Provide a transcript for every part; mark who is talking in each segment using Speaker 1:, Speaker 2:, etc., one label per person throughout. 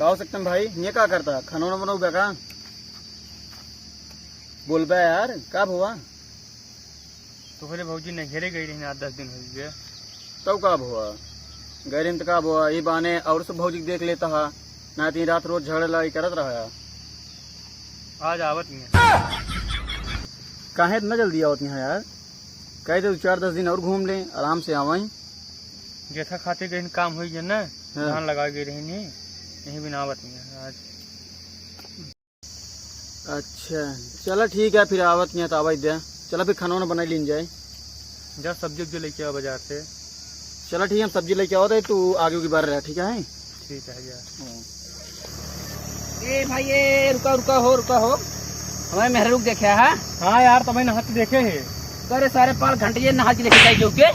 Speaker 1: का हो सकते भाई ये क्या करता खाना ना बनाऊ का बोल बे यार का हुआ
Speaker 2: तो बोले भौजी ने घेरे गई रही 8-10 दिन हो गए
Speaker 1: तब का हुआ गैर इंतकाब हुआ ये बाने और सब भौजी देख लेता है ना तीन रात रोज झगड़े लड़ाई करत रहा
Speaker 2: आज आवत नहीं
Speaker 1: काहे इतना जल्दी आवत यहाँ यार कह दे 4-10 दिन और घूम ले आराम से आवाई
Speaker 2: जैसा खाते गए काम हो गया ना
Speaker 1: हाँ।
Speaker 2: धान लगा गई रही नहीं यही बिना आवत नहीं है आज।
Speaker 1: अच्छा चलो ठीक है फिर आवत नहीं तो आवाज दे चलो फिर खाना बना लीन जाए
Speaker 2: जा सब्जी जो लेके आओ बाजार से।
Speaker 1: चलो ठीक है हम सब्जी लेके आओ तू आगे की बार रहा ठीक है
Speaker 2: ठीक है यार।
Speaker 3: ए भाई ये रुका हो हमें मेहर रुक देखे है।
Speaker 2: हाँ यार तुम्हें नहाते देखे है
Speaker 3: करे सारे पाल घंटे नहा के लेके जाए के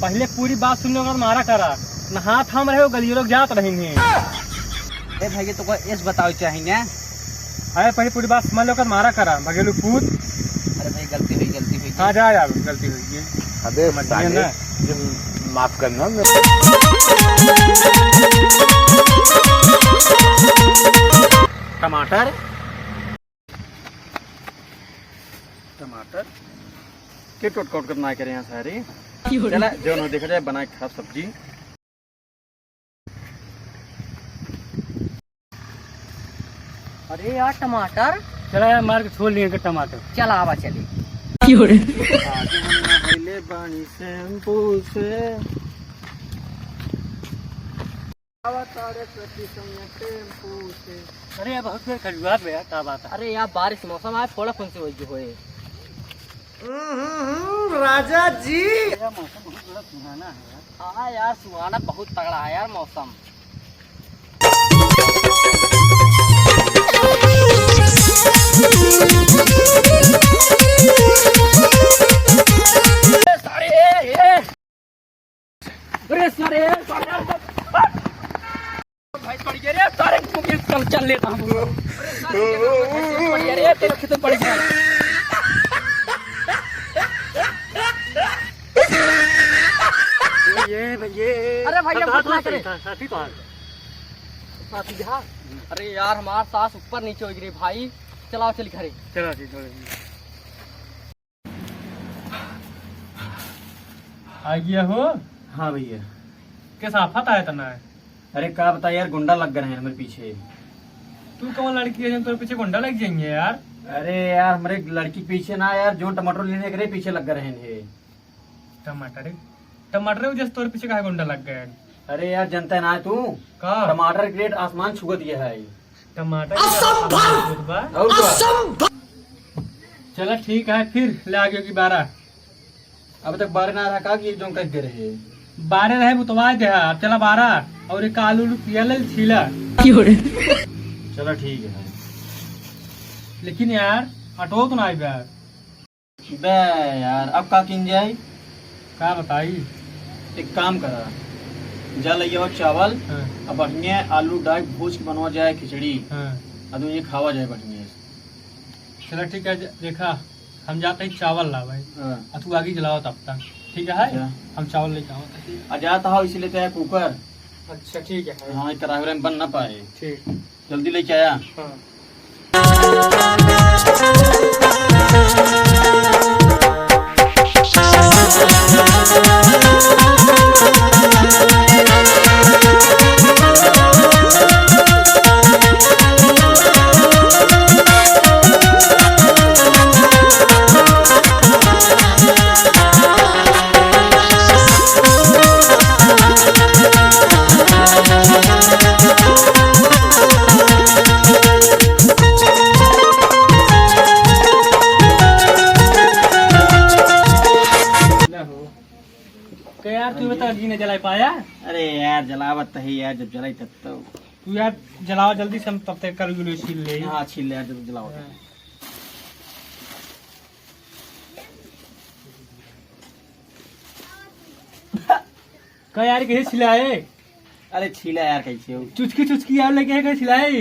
Speaker 2: पहले पूरी बात सुनने का मारा करा नहा थाम रहे हो गली लोग जात रहेंगे।
Speaker 3: ए भाई तो ऐस बताओ चाहिए
Speaker 2: अरे पहले पूरी बात समझ लो कर मारा करा भगेलू पूत।
Speaker 3: अरे भाई गलती हुई
Speaker 2: हाँ जा यार गलती हुई है।
Speaker 4: अबे साले माफ करना
Speaker 1: टमाटर टमाटर के टोट कोट करना करे यहाँ सारे चला जो ना देखा जाए बनाए खराब सब्जी।
Speaker 3: अरे यार टमाटर
Speaker 2: चला यार मार के छोड़ लिए टमाटर
Speaker 3: चला आवा चली
Speaker 1: बानी शैम्पू से टेम्पू से।
Speaker 2: अरे यार बहुत देर खजुआत भैया क्या बात है।
Speaker 3: अरे यहाँ बारिश मौसम है थोड़ा कौन से होए
Speaker 1: राजा जी
Speaker 2: मौसम बहुत बड़ा सुहाना है यार।
Speaker 3: हाँ यार सुहाना बहुत तगड़ा है यार मौसम। भाई पड़ गया रे सारे चल लेता हूँ पड़ गया
Speaker 1: ये
Speaker 3: अरे भैया
Speaker 2: साथी तो
Speaker 3: साथी जहाँ अरे यार हमारा सास ऊपर नीचे हो गई भाई चलाओ चल घरे
Speaker 2: चलो ठीक आ गया हो।
Speaker 1: हाँ भैया
Speaker 2: कैसा आफत आया तना है।
Speaker 1: अरे क्या बता यार गुंडा लग गए हैं हमारे पीछे।
Speaker 2: तू कौन लड़की है तेरे पीछे गुंडा लग जाएंगे यार।
Speaker 1: अरे यार हमारे लड़की पीछे ना यार जो टमाटर लेने के लिए पीछे लग रहे हैं।
Speaker 2: टमाटर जैसे तोरे पीछे का गुंडा लग गया।
Speaker 1: अरे यार जनता ना तू
Speaker 2: का
Speaker 1: टमाटर के रेट आसमान छू दिया है।
Speaker 2: टमाटर
Speaker 1: और
Speaker 2: चलो ठीक है फिर ले आगे की 12
Speaker 1: अब तक 12 ना रखा कि जो कह दे रहे
Speaker 2: 12 रहे बुतवा दे चला 12 और एक आलू पियाल छीला।
Speaker 1: चलो ठीक है
Speaker 2: लेकिन यार हटो तो ना यार
Speaker 1: बे यार अब का किन जाए
Speaker 2: क्या बताई।
Speaker 1: एक काम करा जा लिया चावल
Speaker 2: हाँ,
Speaker 1: अब बढ़िया आलू डाल भूज के बनवा जाए खिचड़ी
Speaker 2: हाँ।
Speaker 1: अब ये खावा जाए बढ़िया।
Speaker 2: चलो ठीक है देखा हम जाते हैं चावल ला भाई
Speaker 1: हाँ।
Speaker 2: तू आगे जलाओ तब तक ठीक है
Speaker 1: अच्छा।
Speaker 2: हम चावल लेके आओ।
Speaker 1: आ जाता हो इसीलिए तो है कुकर।
Speaker 2: अच्छा ठीक है
Speaker 1: हाँ करावे में बन ना पाए
Speaker 2: ठीक
Speaker 1: जल्दी लेके आया।
Speaker 2: हाँ। यार तू बता जी ने जला पाया।
Speaker 1: अरे यार जलावत है यार जब जलाई तब तो
Speaker 2: तू यार जलाओ जल्दी से हम तब तक कर छील ले।
Speaker 1: हाँ छील ले यार जब जलाओ।
Speaker 2: क्या यार कैसे छिलाए।
Speaker 1: अरे छीला यार कैसे हो
Speaker 2: चुचकी यार लेके कैसे छिलाए।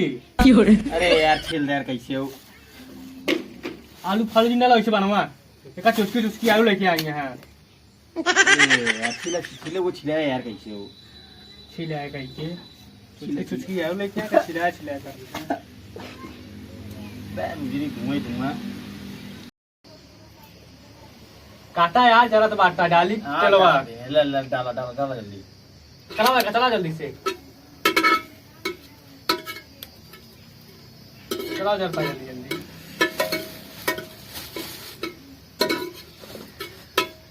Speaker 1: अरे यार छील दे यार कैसे हो
Speaker 2: आलू फालू जिंदा वैसे बनवा एक चुचकी आलू लेके आएंगे हैं।
Speaker 1: अरे यार छीले वो छिला यार कैसे हो
Speaker 2: छिलाए कैसे चुचकी आलू लेके आया छिला छिला कर
Speaker 1: Ben jadi दूंगा
Speaker 2: काटा यार जरा तो बाटा डाली चलो आ
Speaker 1: डाला जल्दी
Speaker 2: चला जल्दी से चला जल्दी जल्दी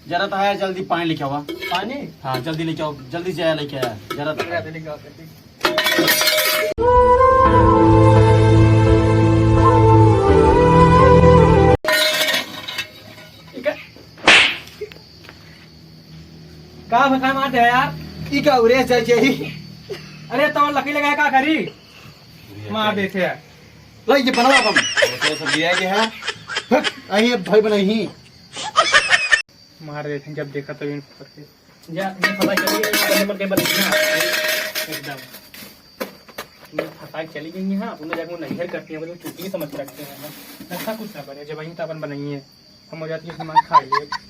Speaker 1: जरा तो आया जल्दी पानी लेके आओ
Speaker 2: पानी
Speaker 1: हाँ जल्दी लेके आओ जल्दी से आया लेके आया जरा तो
Speaker 2: का भका मारते है यार
Speaker 1: ई का उरे चाहिए
Speaker 2: अरे तो लकड़ी लगाए का करी मार देते हैं
Speaker 1: लो ये बनाओ हम तो सब दिया के है आई भाई बनाई
Speaker 2: मार देते हैं जब देखा तो इन करके या ये पता चली गई नंबर के बदलना एकदम ये पता चली गई है हां उन्हें जाकर नहीं करती है मतलब चुटकी समझ रखते हैं ऐसा कुछ ना बने जब वहीं तो अपन बनाई है हम हो जाती है सामान खा लिए